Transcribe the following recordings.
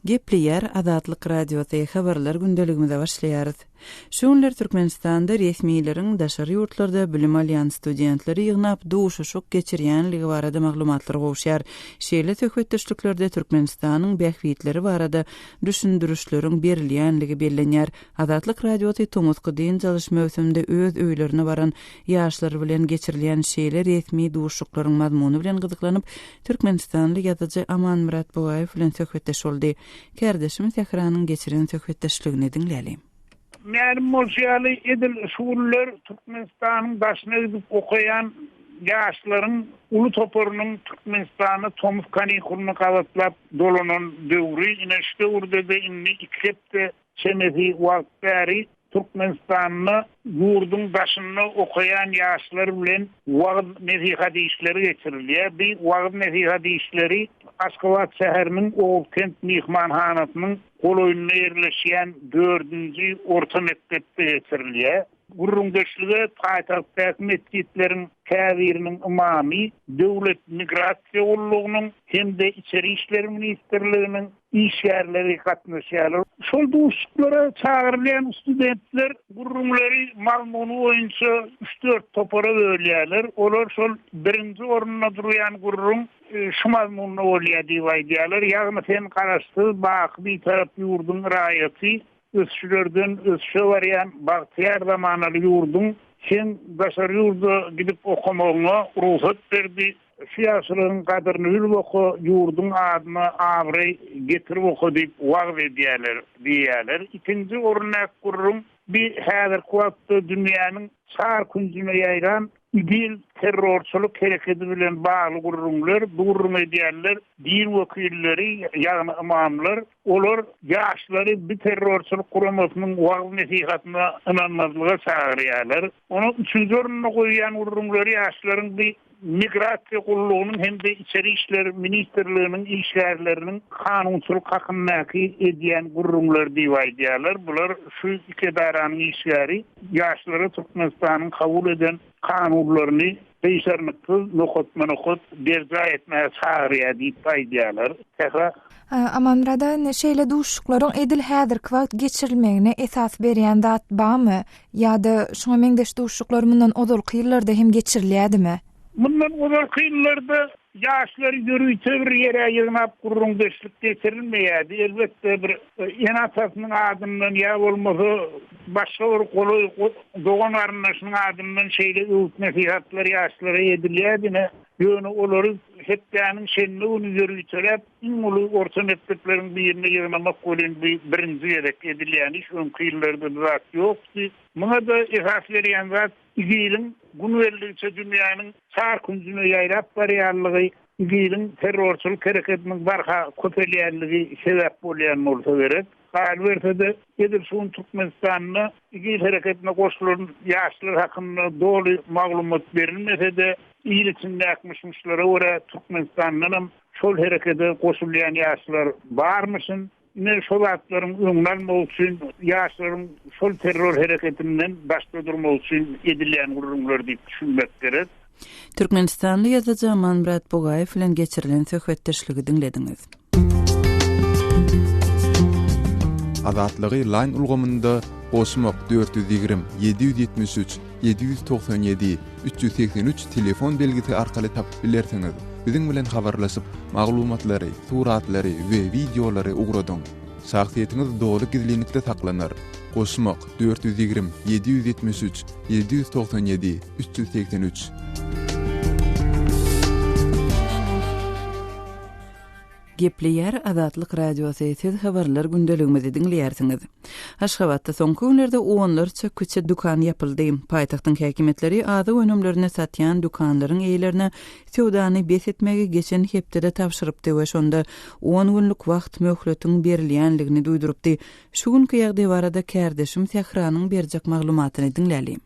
Gepleyer Azatlyk Radioda habarlar gündeligimizde başlaýarys. Şunlar Türkmenistanda resmiýetlerin daşary ýurtlarda bilim alýan studentleri ýygnap duşuşuk geçirýänligi barada maglumatlar gowşýar. Şeýle töhbetdeşliklerde Türkmenistanyň bähwitleri barada düşündürüşleriň berilýänligi bellenýär. Azatlyk Radioda Tomuzky diýen çalyş mövsüminde öz öýlerine baran ýaşlar bilen geçirilýän şeýle resmi duşuklaryň mazmuny bilen gyzyklanyp Türkmenistanly ýazyjy Aman Murat Bogaýew bilen töhbetdeş boldy. Kardeşimiz ekranyň geçiren töhbetdeşligini dinleýäli. Mənim mojyaly edil şuurlar Türkmenistanyň başyna edip okuyan ýaşlaryň uly toporunyň Türkmenistany Tomuz kanikulny gawatlap dolanan döwri ine urde de inni ikepde çemezi wagt bäri Türkmenistanyny ýurdun başyna okuyan ýaşlar bilen wagt nesihat işleri geçirilýär. Bir wagt nesihat işleri Aşgabat şäheriniň Owkent mihmanhanasynyň goloýunyna ýerleşýän 4-nji orta mekdepde geçirilýär. Gurrundeşlige paýtagtdaky mesgitleriň käbiriniň imamy, döwlet migrasiýa ullugynyň hem-de içeri işler ministrliginiň işgärleri gatnaşýarlar. Şol duşuklara çağırılan studentler gurrunlary mazmuny boýunça 3-4 topara bölýärler. Olar şol birinji orunda durýan gurrun şu mazmuny bolýar diýip aýdýarlar. Ýagny sen garaşdy, bak bir tarap ýurdun raýaty ösçülerden ösçü varyan Bagtyar zamanaly ýurdun sen daşary ýurda gidip okumagyna ruhsat berdi. Şiýaşylygyň gadyryny bilip oku, ýurdun adyny agry getirip oku diýip wagt edýärler. İkinji ornak gurrun bir häzirki wagtda dünýäniň çar künjüne ýaýran idil terrorçuluk hereketi bilen bagly gurrunlar, durrum edýärler, din wekilleri, ýagny imamlar, olar ýaşlary bir terrorçuluk guramasynyň wagt nesihatyna inanmazlyga çagyrýarlar. Onu üçüncü oruna goýýan gurrunlary ýaşlaryň bir migrasiýa gullugynyň hem-de içeri işler ministrliginiň işgärleriniň kanunçylyk hakyndaky edýän gurrunlar diýip aýdýarlar. Bular şu iki daranyň işgäri ýaşlary Türkmenistanyň kabul eden kanunlaryny beýşermekde nokot berja etmäge çagyrýar diýip aýdýarlar. Amanrada şeýle duşuklaryň edil häzirki wagt geçirilmegine esas berýän zat barmy? Ýa-da şoňa meňdeş duşuklar mundan ozalky ýyllarda hem geçirilýärmi? Bundan ozalky ýyllarda ýaşlar ýürüýte bir ýere ýygnap gurrundeşlik geçirilmeýärdi. Elbetde bir enasasynyň adyndan ýa bolmasa başga bir goly dogan arnaşynyň adyndan şeýle öwüt nesihatlar ýaşlara edilýärdi. Ýöne olary hepdäniň şeýle uny ýürüýtläp uly orta mekdepleriň birine ýygnamak bolan birinji ýerek edilýän iş öňki ýyllarda zat ýokdy. Muňa da esas berýän zat ýylyň günelliçe dünýäniň çar künjüne ýaýrap barýarlygy, ýylyň terrorçuluk hereketiniň barha köpelýänligi sebäp bolýan bolsa gerek. Halbuki edil şuň Türkmenistanyň ýyl hereketine goşulan ýaşlar hakynda doly maglumat berilmese de ýylyçynda akmışmyşlara görä Türkmenistanyň şol herekete goşulýan ýaşlar barmyşyn? Ne şolatlaryň öňlenme üçin ýaşlaryň şol terror hereketinden başga durmak üçin edilýän gurrunlar diýip düşünmek gerek. Türkmenistanly ýazyjy Aman Murat Bogaýew bilen geçirilen söhbetdeşligi dinlediňiz. Azatlygy line ulgamynda goşmak 420 773 797 383 telefon belgisi arkaly tapyp bilersiňiz. Biziň bilen habarlaşyp maglumatlary, suratlary we videolary ugradyň. Şahsiýetiniz dogry gizlilikde saklanır. Goşmak 420 773 797 383. Gepleyer Azatlyk Radiosyny siz habarlar gündeligimizi dinleýärsiňiz. Aşgabatda soňky günlerde onlarça küçük dukan ýapyldy. Paýtagtyň häkimetleri ady önümlerine satýan dukanlaryň eýlerine sowdany besetmegi geçen hepdede tapşyrypdy we şonda 10 günlük wagt möhletiň berilýänligini duýdurupdy. Şu günkü ýagdaý barada kardeşim Tehranyň berjek maglumatyny dinläli.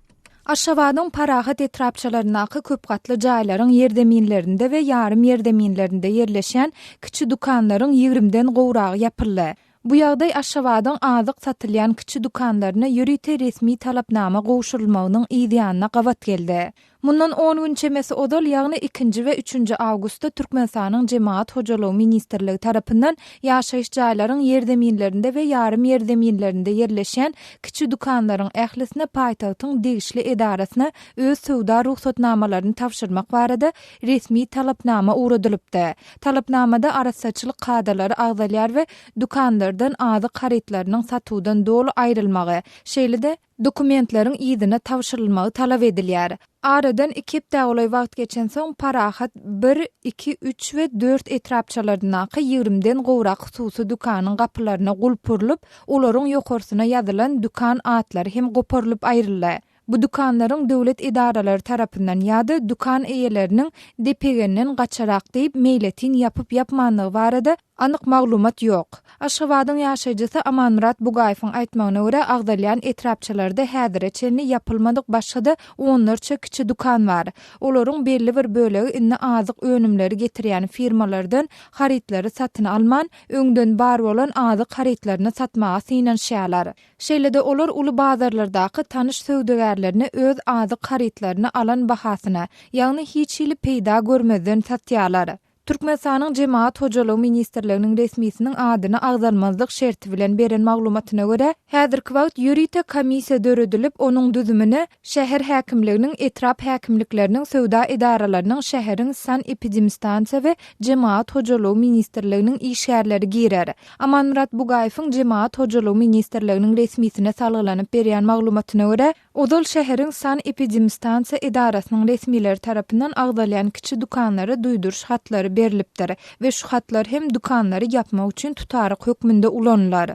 Aşgabatyň Parahat etrapçylarynaky köp gatly jaýlaryň ýerdeminlerinde we ýarym ýerdeminlerinde ýerleşen kiçi dukanlaryň 20den gowragy ýapyldy. Bu ýagdaý Aşgabatyň azyk satylýan kiçi dukanlaryna ýürüýte resmi talapnama gowşulmagynyň ýygynyna gawat geldi. Mundan 10 gün çemesi odal ýagny 2 we 3 awgustda Türkmenistanyň Jemaat Hojalygy Ministrligi tarapyndan ýaşaýyş jaýlaryň ýerdeminlerinde we ýarym ýerdeminlerinde ýerleşen kiçi dukanlaryň ählisine paýtagtyň degişli edarasyna öz sowda ruhsatnamalaryny tapşyrmak barada resmi talapnama uradylypdy. Talapnamada arasaçylyk kadrlary agdalýar we dukanlardan azy haritlarynyň satuwdan dolu aýrylmagy, şeýle-de dokumentleriň ýygyna tapşyrylmagy talap edilýär. Aradan 2 hepde olay wagt geçen soň parahat 1, 2, 3 we 4 etrapçalardan 20den gowrak hususy dukanyň gapylaryna gulpurlyp, olaryň ýokarsyna ýazylan dukan atlary hem goparylyp aýryldy. Bu dukanlaryň döwlet idaralary tarapyndan ýa-da dukan eýeleriniň depegenden gaçarak diýip meýletin ýapyp ýapmanlygy barada anyk maglumat ýok. Aşgabatyň ýaşaýjysy Amanmurat Bugaýewiň aýtmagyna görä, agdalýan etrapçalarda häzirçe ýapylmadyk başga-da onlarça kiçi dukan bar. Olaryň belli bir bölegi inne azyk önümleri getirýän firmalardan haritlary satyn alman, öňden bar bolan azyk haritlaryny satmaga synanşýarlar. Şeýle-de olar uly bazarlardaky tanyş söwdegärlerini öz azyk haritlaryny alan bahasyna, ýagny hiç ýyly peýda görmezden satýarlar. Türkmenistanyň Jemaat Hojalygy Ministrliginiň resmisiniň adyny agzalmazlyk şerti bilen beren maglumatyna görä, häzirki wagt ýürite komissiýa döredilip, onuň düzümine şäher häkimliginiň etrap häkimlikleriniň sowda edaralarynyň şäheriň san epidemistansiýa we Jemaat Hojalygy Ministrliginiň işgärleri girer. Amanmurat Bugaýewiň Jemaat Hojalygy Ministrliginiň resmisine salgylanyp beren maglumatyna görä, odal şäheriň san epidemistansiýa edarasynyň resmileri tarapyndan agdalýan kiçi dukanlary duýduruş hatlary berilipdir we şu hatlar hem dukanlary yapmak üçin tutaryk hökmünde ulanlar.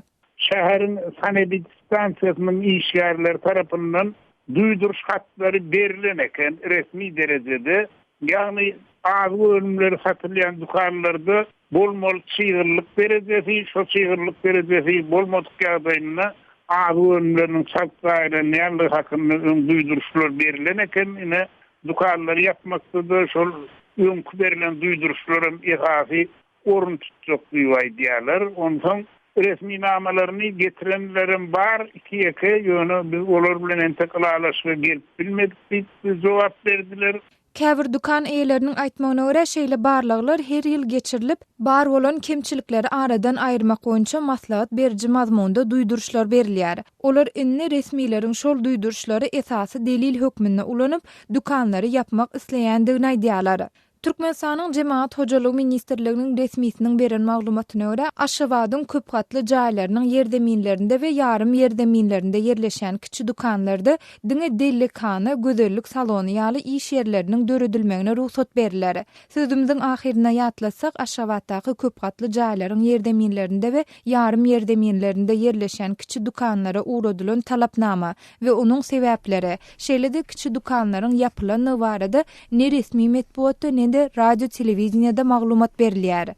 Şäheriň sanedy stansiýasynyň işgärleri tarapyndan duýduruş hatlary berilen eken resmi derejede, ýagny azy ölümleri satylýan dukanlarda bolmaly çyğırlyk derejesi, şo çyğırlyk derejesi bolmadyk ýagdaýynda azy ölümleriniň satgaýyny ýaly hakynda duýduruşlar berilen eken, ine dukanlary yapmakdadyr. Şol öňkü berilen duýduruşlaryň ehazy orun tutjak diýýärler. Ondan resmi namalaryny getirenlerin bar, 2-2 ýöne biz olar bilen enteqalalaşyp gelip bilmedik diýip jogap berdiler. Käbir dukan eýeleriniň aýtmagyna görä, şeýle barlyklar her ýyl geçirilip, bar bolan kemçilikleri aradan aýyrmak boýunça maslahat beriji mazmunda duýduruşlar berilýär. Olar inni resmiýetiň şol duýduruşlary esasy delil hökmünde ulanyp, dukanlary yapmak isleýändigini aýdýarlar. Türkmenistanyň Jemaat Hojalygy Ministrliginiň resmisiniň beren maglumatyna görä, Aşgabatyň köp gatly jaýlarynyň ýerdeminlerinde we ýarym ýerdeminlerinde ýerleşen kiçi dukanlarda diňe dellikana, gözellik salony ýaly iş ýerleriniň döredilmegine ruhsat berilýär. Sözümizdiň ahirine ýatlasak, Aşgabatdaky köp gatly jaýlaryň ýerdeminlerinde we ýarym ýerdeminlerinde ýerleşen kiçi dukanlara uradylan talapnama we onuň sebäpleri, şeýle-de kiçi dukanlaryň ýapylany barada ne resmi medeniýetde ne radio telewiziýada maglumat berilýär.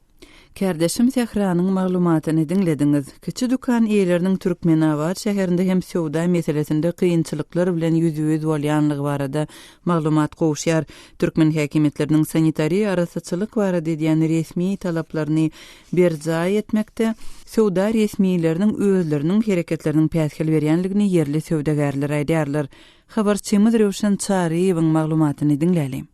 Kardeşim Zehranyň maglumatyny dinlediňiz. Kiçi dukan eýleriniň Türkmenawat şäherinde hem sowda meselesinde kynçylyklar bilen ýüzüýüz bolýanlygy barada maglumat gowşýar. Türkmen häkimetläriniň sanitariýa arasaçylyk barada diýen resmi talaplaryny berjaý etmekde, sowda resmiýetleriniň özleriniň hereketleriniň päsgel berýänligini ýerli sowdagärler aýdýarlar. Habarçymyz Rewşan Çaryýewiň maglumatyny dinläýälim.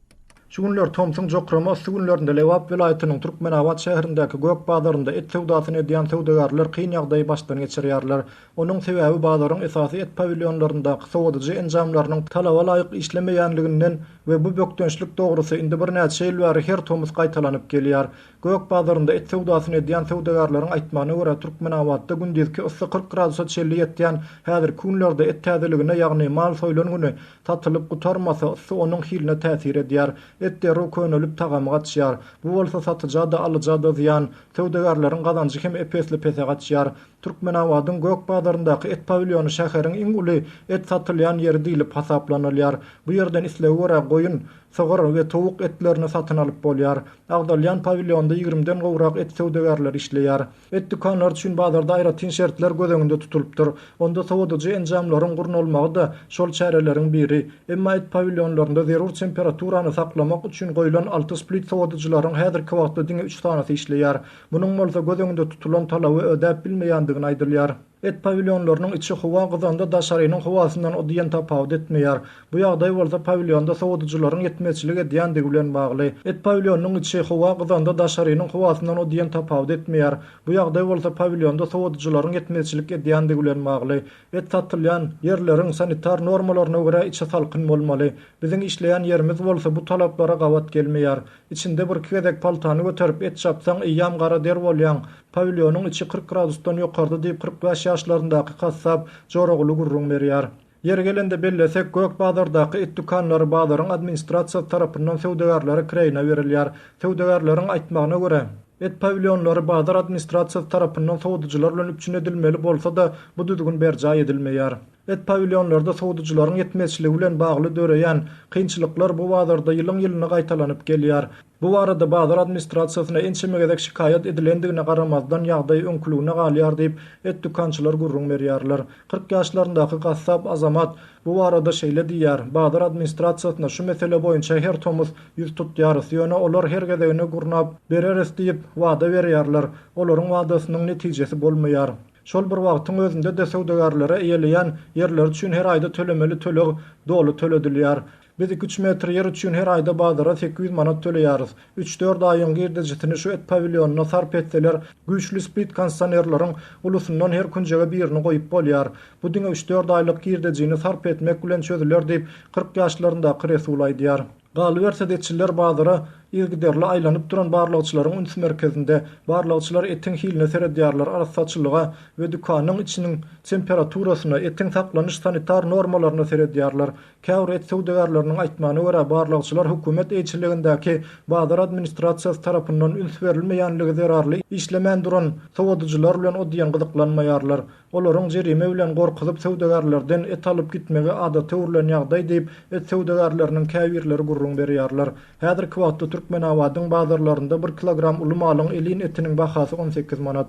Şu günler Tomsun Jokrama şu günlerde Lewap vilayatynyň Türkmenawat şäherindäki Gök bazarynda et sowdasyny edýän sowdagarlar kyn ýagdaý başdan geçirýärler. Onuň sebäbi bazaryň esasy et pavilyonlarynda sowdagy enjamlarynyň talaba laýyk işlemeýänliginden we bu bökdönçlik dogrusy indi bir näçe ýyl bäri her tomuz gaýtalanyp gelýär. Gök bazarynda et sowdasyny edýän sowdagarlaryň aýtmagyna görä Türkmenawatda gündizki ıssy 40 gradusa çelli ýetýän häzir günlerde et täzeligine ýagny mal soýlangyny tatylyp gutarmasa onuň hiline täsir edýär. Etleri könülüp tagamı gatşyar. Bu bolsa satyja da alyja da ziyan. Sowdagarlaryň gazanjy hem epesli pese gatşyar. Türkmenawatyň Gök bazaryndaky et pavilyonu şäheriň iň uly et satylýan ýeri diýilip hasaplanylýar. Bu ýerden islew görä goýun, sogar we towuk etlerini satyn alyp bolýar. Agdalýan pavilyonda 20den gowrak et sowdagarlar işleýär. Et dukanlar üçin bazarda aýratyn şertler gözeňinde tutulupdyr. Onda sowdagy enjamlaryň gurnulmagy da şol çäreleriň biri. Emma et pavilyonlarynda zerur temperaturany saklamak üçin goýulan 6 split sowdagylaryň häzirki wagtda diňe 3 tanasy işleýär. Munyň bolsa gözeňinde tutulan talaby ödäp bilmeýändigini aýdylýar. et pavilyonlarynyň içi howa gyzanda daşarynyň howasyndan odyan tapawut etmeýär. Bu ýagdaý bolsa pavilyonda sowudyjylaryň yetmezçiligi edýändigi bilen bagly. Et pavilyonyň içi howa gyzanda daşarynyň howasyndan odyan tapawut etmeýär. Bu ýagdaý bolsa pavilyonda sowudyjylaryň yetmezçilik edýändigi bilen bagly. Et satylýan yerleriň sanitar normalaryna görä içi salkyn bolmaly. Biziň işleýän yerimiz bolsa bu talaplara gawat gelmeýär. İçinde bir kedek paltany göterip et çapsaň ýam gara der bolýan. Pavilyonyň içi 40 gradusdan ýokardy diýip 45 ýaşlaryndaky kassap joragly gurrun berýär. Yer gelende bellesek Gökbadardaky et dukanlary bazaryň administrasiýa tarapyndan sowdagarlara kireýine berilýär. Sowdagarlaryň aýtmagyna görä et pavilyonlary bazar administrasiýa tarapyndan sowdadyjylar bilen üçin edilmeli bolsa da bu düzgün berja edilmeýär. Et pavilyonlarda sowdadyjylaryň yetmezçiligi bilen bagly döreýän kynçylyklar bu bazarda ýylyň-ýylyna gaýtalanyp gelýär. Bu barada bazar administrasiýasyna ençemegedek şikayet edilendigine garamazdan ýagdaý öňkülügine galýar diýip et dukançylar gurrun berýärler. 40 ýaşlaryndaky gassap Azamat bu barada şeýle diýär: bazar administrasiýasyna şu mesele boýunça her tomuz ýüz tutýar, ýöne olar her gedegine gurnap bereris diýip wada berýärler. Olaryň wadasynyň netijesi bolmaýar. Şol bir wagtyň özünde de sowdagarlara eýeleýän yerler üçin her aýda tölemeli töleg dolu töledilýär. Biz 3 metr yer üçin her aýda bazara 800 manat töleýäris. 3-4 aýyň girdejitini şu et pavilyonuna sarp etseler, güýçli split kondisionerlaryň ulusundan her kunjaga birini goýup bolýar. Bu diňe 3-4 aýlyk girdejini sarp etmek bilen çözüler diýip 40 ýaşlaryndaky Resul aýdýar. Galy bersedetçiler bazara ilgiderli aýlanyp duran barlagçylaryň üns merkezinde barlagçylar etiň hiline seredýärler, arasatçylyga we dükanyň içiniň temperaturasyna, etiň saklanyş sanitar normalaryna seredýärler. Käwr et sowdagarlarynyň aýtmagyna görä barlagçylar hökümet eýçiligindäki bazar administrasiýasy tarapyndan üns berilmeýänligi zerarly işlemän duran sowdadyjylar bilen odyan gyzyklanmaýarlar. Olaryň jerime bilen gorkuzyp sowdagarlardan et alyp gitmegi adaty urlan ýagdaý diýip et sowdagarlarynyň käwirleri gurrun berýärler. Häzirki wagtda Türkmenawadyň bazarlarynda 1 kilogram uly malyň elin etiniň bahasy 18 manat.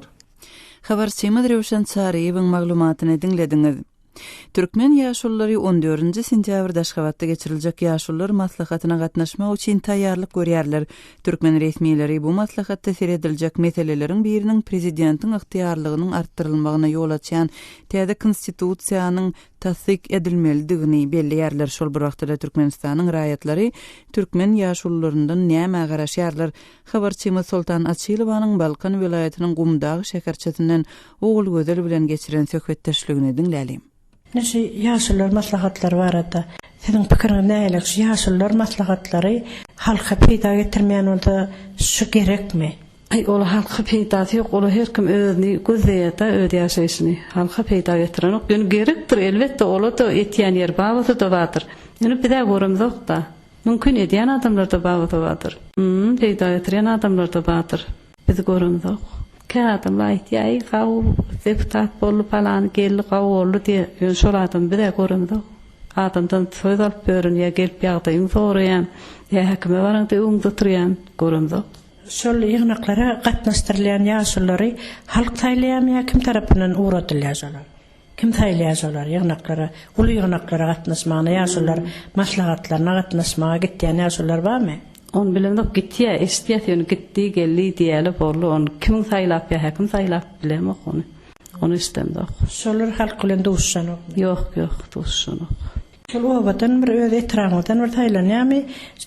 Habarçymyz Rewşan Çaryýewiň maglumatyny dinlediňiz. Türkmen ýaşullary 14-nji sentýabrda Aşgabatda geçiriljek ýaşullar maslahatyna gatnaşmak üçin taýýarlyk görýärler. Türkmen resmiýetleri bu maslahatda serediljek meseleleriň biriniň prezidentiň ygtyýarlygynyň artdyrylmagyna ýol açýan täze konstitusiýanyň tasdik edilmelidigini belliýärler. Şol bir wagtda Türkmenistanyň raýatlary türkmen ýaşullaryndan näme garaşýarlar? Habarçymyz Sultan Açylowanyň Balkan welaýatynyň Gumdagy şäherçesinden ogul gözel bilen geçiren söhbetdeşligini dinlälim. Näşe ýaşullar maslahatlary barada senin pikiriň näýelik? Ýaşullar maslahatlary halka peýda getirmeýän bolsa şu gerekmi? Ol halka peýdasy ýok, ol her kim özüni gözleýär, öz ýaşaýyşyny halka peýda getiren ýok. Ýöne gerekdir, elbetde ol da etýän yer bagly da bardyr. Ýöne bir de görümzok da. Mümkin edýän adamlar da bagly da bardyr. Peýda getiren adamlar da bardyr. Biz görümzok. Adamlar aýtýar, gaw deputat bolup falan geldi, gaw boldy diýe. Şol adam bir de görümzok. Adamdan söz alyp berýän, ýa gelip ýagdaýyny soraýan, ýa häkime baranda öňde turýan görümzok. Şol ýygnaklara gatnaşdyrylýan ýaşullary halk taýlaýarmy, kim tarapyndan uğradylýar? Kim taýlaýar ýygnaklara? Ulu ýygnaklara gatnaşmagyna ýaşullar maslahatlaryna gatnaşmaga gitýän ýaşullar barmy? On bilen dok gitýär, istýär, gitdi, geldi diýeli boldy. On kim taýlap ýa kim taýlap bilemok onu. Onu istemdok. Şolar halk bilen duşşanok. Ýok, duşşanok. Şol wagtdan bir öz etramdan bir taýlanýarmy?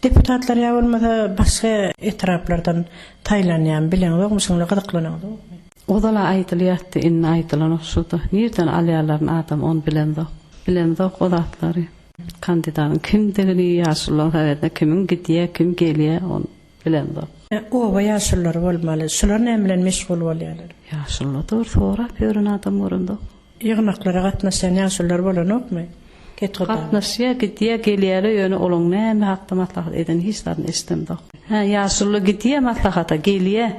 Deputatlar ýa bolmasa başga etraplardan taýlanýarmy? Bilen okmuşyňlar gyzyklanýar. Odala aýdylýardy, inne aýdylan şuda. Nerden alýarlar adam on bilen dok odatlary. Kandidatın kimdigini ýaşullar häwetde kimin gitýär, kim gelýär, on bilen dok. O ýaşullar bolmaly. Şular näme bilen meşgul bolýarlar? Ýaşullar dur sorap ýören adam göründi. Ýygnaklara gatnaşan ýaşullar bolanokmy? Gatnaşýar, gitýär, gelýär, ýöne olaň näme hakda maslahat eden hiç zat istemdi. Ýaşullar gitýär maslahata gelýär,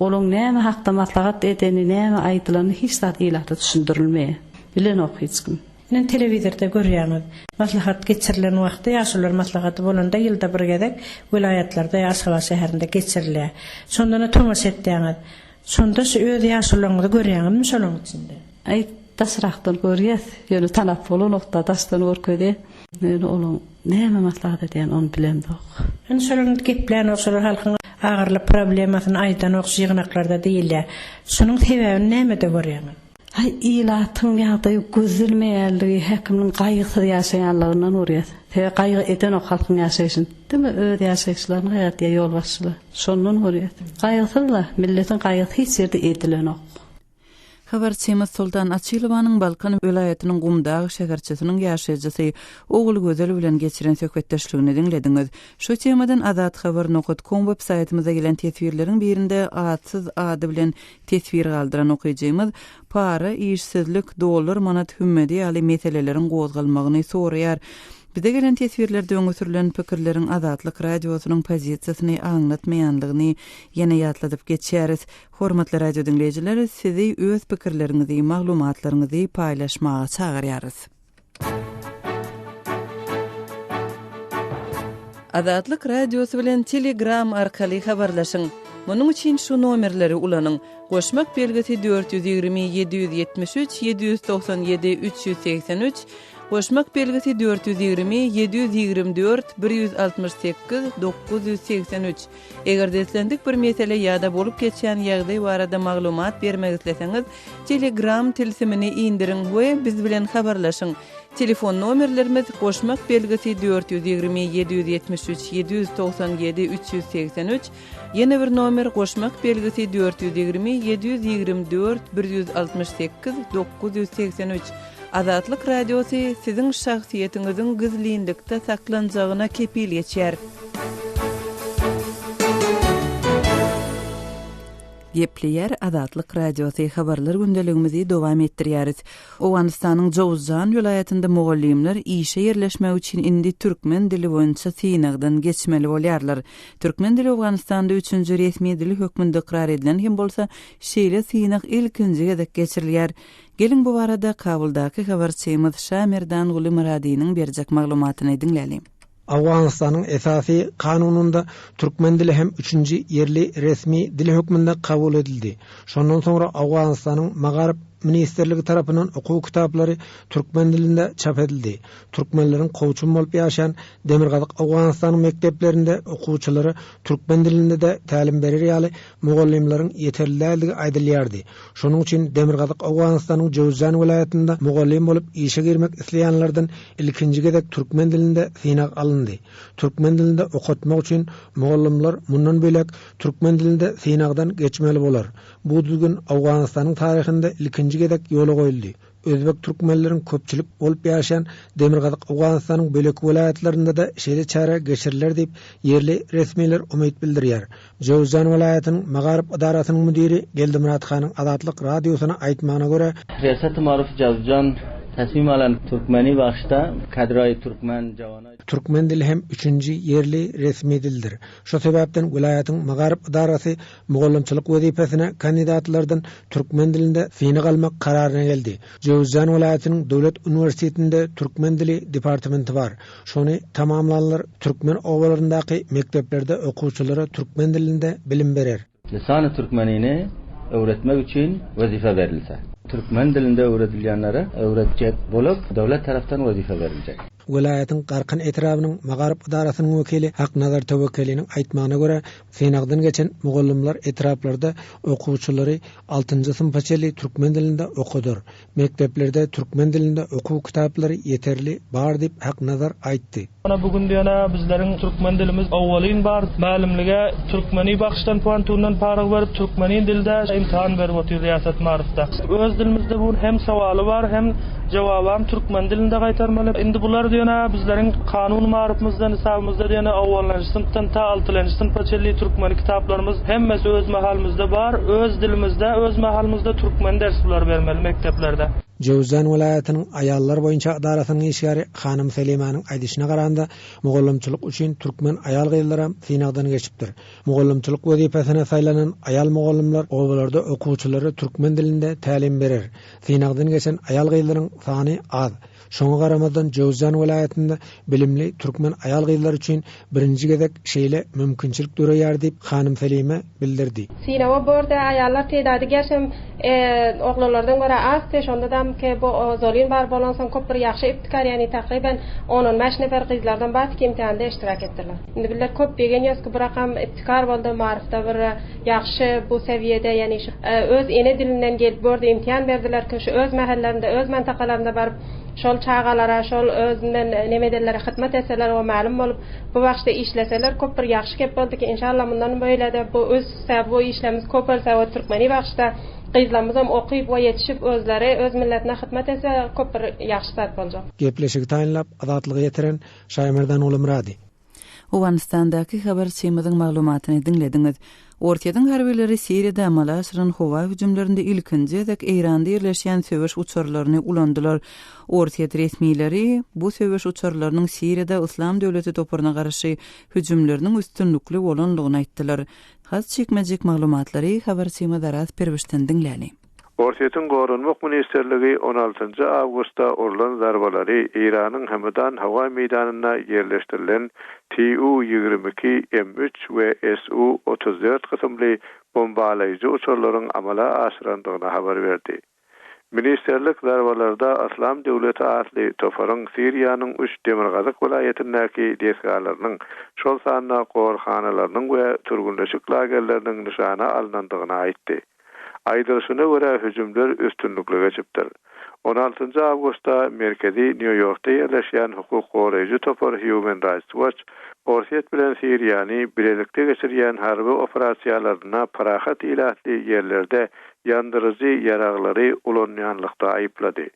olaň näme hakda maslahat edeni, näme aýdylany hiç zat ýylakda düşündirilmeýär. Bilen ok hiç kim. Men telewizorda görýäňiz. Maslahat geçirilen wagtda ýaşullar maslahaty bolanda ýylda bir gezek vilayatlarda Aşgabat şäherinde geçirilýär. Şondan tomaş etdiňiz. Şonda şu öz ýaşullaryňyzy görýäňizmi şolaň içinde? Tasraqdan görýäs, ýöne tanap bolan nokta dastan görkedi. Ýöne olaň näme maslahat edýän onu bilemdik. Ýöne şolaň geplerini oşar halkyň agyrly problemasyny aýdan ok ýygnaklarda diýilýär. Şunyň sebäbini näme de görýäňiz? Hay ilatın ýagdaý gözülmeýärligi, häkimiň gaýgysy ýaşaýanlygynyň urýar. Te gaýgy eden o halkyň ýaşaýşyn, demi öz ýaşaýşlaryny haýatda ýol başçylar. Şondan urýar. Gaýgysy milletin gaýgysy hiç ýerde edilenok. Habarçymyz Sultan Açylowanyň Balkan welaýatynyň Gumdag şäherçisiniň ýaşaýjysy Ogul Gözel bilen geçiren söhbetdeşligini dinlediňiz. Şu temadan adat-habar.com web saýtymyza gelen tesbirleriň birinde atsyz ady bilen tesbir galdyran okuyjymyz para, işsizlik, dolar, manat hümmedi ýaly meseleleriň gozgalmagyny soraýar. Bize gelen tesbirlerde öňe sürülen pikirleriň Azatlyk radiosynyň pozisiýasyny aňlatmaýanlygyny ýene ýatladyp geçýäris. Hormatly radio dinleýijiler, sizi öz pikirleriňizi, maglumatlaryňyzy paýlaşmaga çagyrýarys. Azatlyk radiosu bilen Telegram arkaly habarlaşyň. Munyň üçin şu nomerleri ulanyň. Goşmak belgisi 420 773 797 383, Goşmak belgisi 420 724 168 983. Eger deslendik bir mesele ýa-da bolup geçýän ýagdaý barada maglumat bermek isleseňiz, Telegram tilsimini indirin we biz bilen habarlaşyň. Telefon nomerlerimiz Goşmak belgisi 420 773 797 383. Yeni bir nomer Goşmak belgisi 420 724 168 983. Azatlyk radiosu sizin şahsiýetiňiziň gizlilikde saklanjagyna kepil ýetýär. Gepleýär Azatlyk radiosu habarlar gündeligimizi dowam etdirýäris. Owganystanyň Jowzjan welaýatynda mugallimler işe ýerleşmek üçin indi türkmen dili boýunça synagdan geçmeli bolýarlar. Türkmen dili Owganystanda 3-nji resmi dil hökmünde ikrar edilen hem bolsa şeýle synag ilkinji gedek geçirilýär. Gelin bu barada Kabuldaky habarçymyz Şamerdan Guly Muradiýanyň berjek maglumatyny dinleýälim. Awganystanyň esasy kanununda türkmen dili hem 3-nji yerli resmi dil hökmünde kabul edildi. Şondan soňra Awganystanyň Magaryp Ministerligi tarapyndan okuw kitaplary türkmen dilinde çap edildi. Türkmenleriň gowçun bolup ýaşaýan Demirgazyk Awganystanyň mekdeplerinde okuwçylary türkmen dilinde de tälim berer ýaly mugallimleriň ýeterliligi aýdylýardy. Şonuň üçin Demirgazyk Awganystanyň Jowzjan welaýatynda mugallim bolup işe girmek isleýänlerden ilkinji gedek türkmen dilinde synag alındy. Türkmen dilinde okutmak üçin mugallimler mundan bölek türkmen dilinde synagdan geçmeli bolar. Bu düzgün Awganystanyň taryhynda ilkinji gedek ýola goýuldy. Özbek türkmenleriň köpçülik bolup ýaşaýan Demirgazyk Awganystanyň bölek welaýatlarynda da şeýle çara geçirilýär diýip yerli resmiler umyt bildirýär. Jowzjan welaýatynyň Magaryp idarasynyň müdiri Geldimurat Hanyň Azatlyk radiosyna aýtmagyna görä, Riýasat Maruf Jowzjan tasmim alan Türkmeni başta kadroy Türkmen jawana Türkmen dili hem 3-nji yerli resmi dildir. Şo sebäpden welaýatyň Magaryp idarasy mugallimçylyk wezipesine kandidatlardan Türkmen dilinde synag almak kararyna geldi. Jowzjan welaýatynyň dowlat universitetinde Türkmen dili departamenti bar. Şonu tamamlanlar Türkmen owalaryndaky mekdeplerde okuwçylary Türkmen dilinde bilim berer. Lisan-ı Türkmenini öwretmek üçin wezife berilse, Türkmen dilinde öwredilýänlere öwretjek bolup dowlat tarapdan wezife beriljek. Welaýatyň Garkyn etrabynyň Magaryp idarasynyň wekili Haknazar Tawakkaliniň aýtmagyna görä, synagdan geçen mugallimler etraplarda okuwçylary 6-njy sınıfçaly türkmen dilinde okudur. Mekdeplerde türkmen dilinde okuw kitaplary ýeterli bar diýip Haknazar aýtdy. Ana bugün diýene bizleriň türkmen dilimiz awwalyn bar. Malimlige türkmeni bagştan puantundan paragy berip türkmeni dilde imtihan berip otyr Riýasat Marufda. Öz dilimizde bu hem sawaly bar hem jawabam türkmen dilinde gaýtarmaly. Indi bular diýene bizleriň kanun marufymyzda, nisabymyzda diýene awwalanjy sınıfdan ta 6-njy sınıfçaly türkmeni kitaplarymyz hemmesi öz mahalymyzda bar. Öz dilimizde, öz mahalymyzda türkmen dersler bermeli mekteplerde. Jowzjan welaýatynyň aýallar boýunça idarasynyň işgäri Hanym Selimanyň aýdyşyna garanda mugallimçylyk üçin türkmen aýal gyýlary synagdan geçipdir. Mugallimçylyk wezipesine saýlanan aýal mugallimler owalarda okuwçylary türkmen dilinde tälim berer. Synagdan geçen aýal gyýlaryň sany az. Şoňa garamadan Jowzjan welaýatynda bilimli türkmen aýal gyzlar üçin birinji gezek şeýle mümkinçilik döreýär diýip Hanym Selime bildirdi. Sinawa borda aýallar teýdady gerçem oglanlardan görä az şondadam ki bu zolyn bar bolansan köp bir ýaxşy iptikar, ýani takriben 10-15 nefer gyzlardan batyk imtihanda iştirak etdiler. Indi biler köp begen ýasky bir rakam iptikar boldy, marifda bir ýaxşy bu sewiýede, ýani öz ene dilinden gelip borda imtihan berdiler ki şu öz mahallerinde, öz mantakalarında barıp şol çağalara, şol özünden nemederlere hyzmat etseler we ma'lum bolup bu wagtda işleseler köp bir ýaxşy gep boldy ki inşallah mundan böyle de bu öz bu işlerimiz köp bolsa we türkmeni wagtda gyzlarymyz hem okyp we ýetişip özleri öz milletine hyzmat etse köp bir ýaxşy zat boljak. Gepleşigi taýinlap adatlygy ýetiren Şaýmerdan Ulum Radi. Owanistandaky habarçymyzyň maglumatyny dinlediňiz. Ortaýadan harbileri Siriýada amal aşyran howa hüjümlerinde ilkinji dek Eýranda ýerleşýän söwüş uçurlaryny ulandylar. Ortaýa resmiýetleri bu söwüş uçurlarynyň Siriýada Islam döwleti toparyna garşy hüjümleriniň üstünlikli bolanlygyny aýtdylar. Has çekmejek maglumatlary habarçymy Darat Perwişden dinläli. Ortaýatyň Gorunmak Ministrligi 16 awgustda urulan zarbalary Iranyň Hamadan hawa meýdanyna ýerleşdirilen Tu-22 M3 we Su-34 kysymly bombalaýjy uçurlaryň amala aşyrandygyny habar berdi. Ministerlik zarbalarda Islam döwleti asly toparyň Siriýanyň 3 Demirgazyk welaýetindäki desgalarynyň şol sanyna gorxanalarynyň we türgünleşik lagerleriniň nişana alınandygyny aýtdy. Aýdylyşyna görä hüjümler üstünlikle geçipdir. 16 awgustda merkezi New York'ta ýerleşýän hukuk goraýjy topar Human Rights Watch Ortaýat bilen Siriýany birlikde geçirýän harby operasiýalaryna parahat ilatly ýerlerde ýandyryjy ýaraglary ulanýanlykda aýyplady.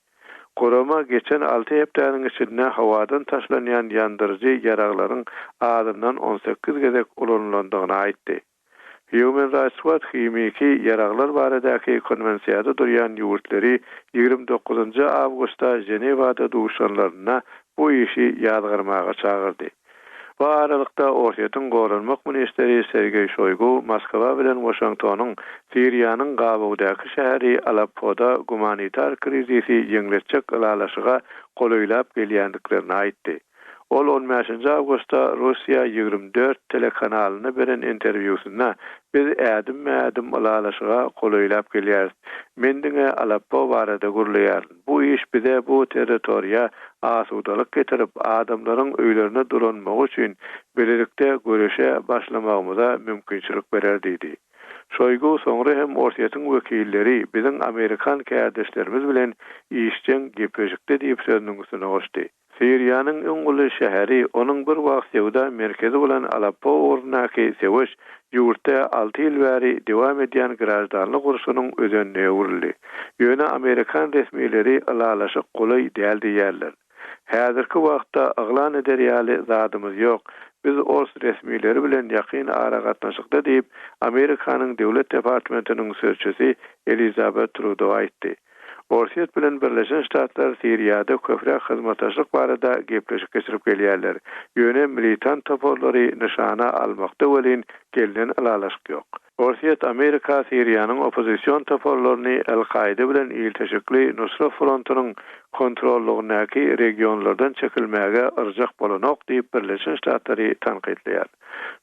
Korama geçen 6 hepdeniň içinde hawadan taşlanýan ýandyryjy ýaraglaryň adından 18 gezek ulanýandygyny aýtdy. Human Rights Watch himiki yaraglar baradaky konvensiýada durýan ýurtları 29 awgustda Jenewada duşanlaryna bu işi ýadgyrmaga çağırdy. Bu aralykda Ortaýatyň Gorunmak Ministri Sergey Shoygu Moskwa bilen Washingtonyň Siriýanyň gabawdaky şäheri Aleppoda humanitar krizisi ýeňletjek ýalaşyga golaýlap gelýändiklerini aýtdy. Ol 15 awgustda Russiýa 24 telekanalyna beren interwýusynda biz ädim ýalaşyga golaýlap gelýär. Mendiňe Aleppo barada gurlaýar. Bu iş bize bu territoriýa asudalyk getirip adamlaryň öýlerine duranmak üçin birlikde göreşe başlamagymyza mümkinçilik berer diýdi. Şoýgu soňra hem Ortaýatyň wekilleri biziň Amerikan käderlerimiz bilen işçen gepleşikde diýip sözüňizde goşdy. Siriýanyň iň uly şäheri onuň bir wagt ýewda merkezi bolan Aleppo ornaky sewüş ýurtda 6 ýyl bäri dowam edýän grażdanlyk urşunyň özenine urildi. Ýöne Amerikan resmiýetleri alalaşyk golay däl diýerler. Häzirki wagtda aglan ederýäli zadymyz ýok. Biz ors resmiýetleri bilen ýakyn ara gatnaşykda diýip Amerikanyň döwlet departamentiniň sözçüsi Elizabeth Trudeau aýtdy. Ortaýat bilen Birleşen Ştatlar Siriýada köpräk hyzmatdaşlyk barada gepleşik geçirip gelýärler. Ýöne militant toporlary nişana almakda welin gelden alalaşyk ýok. Ortaýat Amerika Siriýanyň opozisiýon toporlaryny El-Qaida bilen ilteşikli Nusra Frontunyň kontrollugynaky regionlardan çekilmäge yrjak bolanok diýip Birleşen Ştatlary tanqidleýär.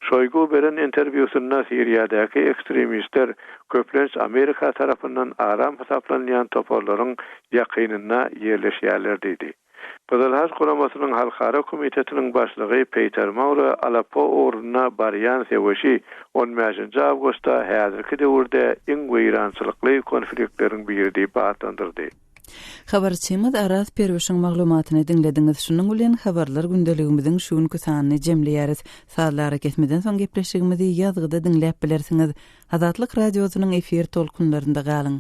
Şoýgu beren interwýusynda Siriýadaky ekstremistler köplenç Amerika tarapyndan aram hesaplanýan toporlaryň ýakynyna ýerleşýärler diýdi. Gazalhaj Guramasynyň Halkara Komitetiniň başlygy Peter Maurer Aleppo oruna barýan sewişi 15 awgustda häzirki döwürde iň weýrançylykly konfliktleriň biri diýip atandyrdy. Habarçymyz Aras Perwişiň maglumatyny dinlediňiz. Şunuň bilen habarlar gündeligimiziň şuňky sanyny jemleýäris. Saatlara kesmeden soň gepleşigimizi ýazgyda dinläp bilersiňiz. Azatlyk radiosynyň efir tolkunlarynda galyň.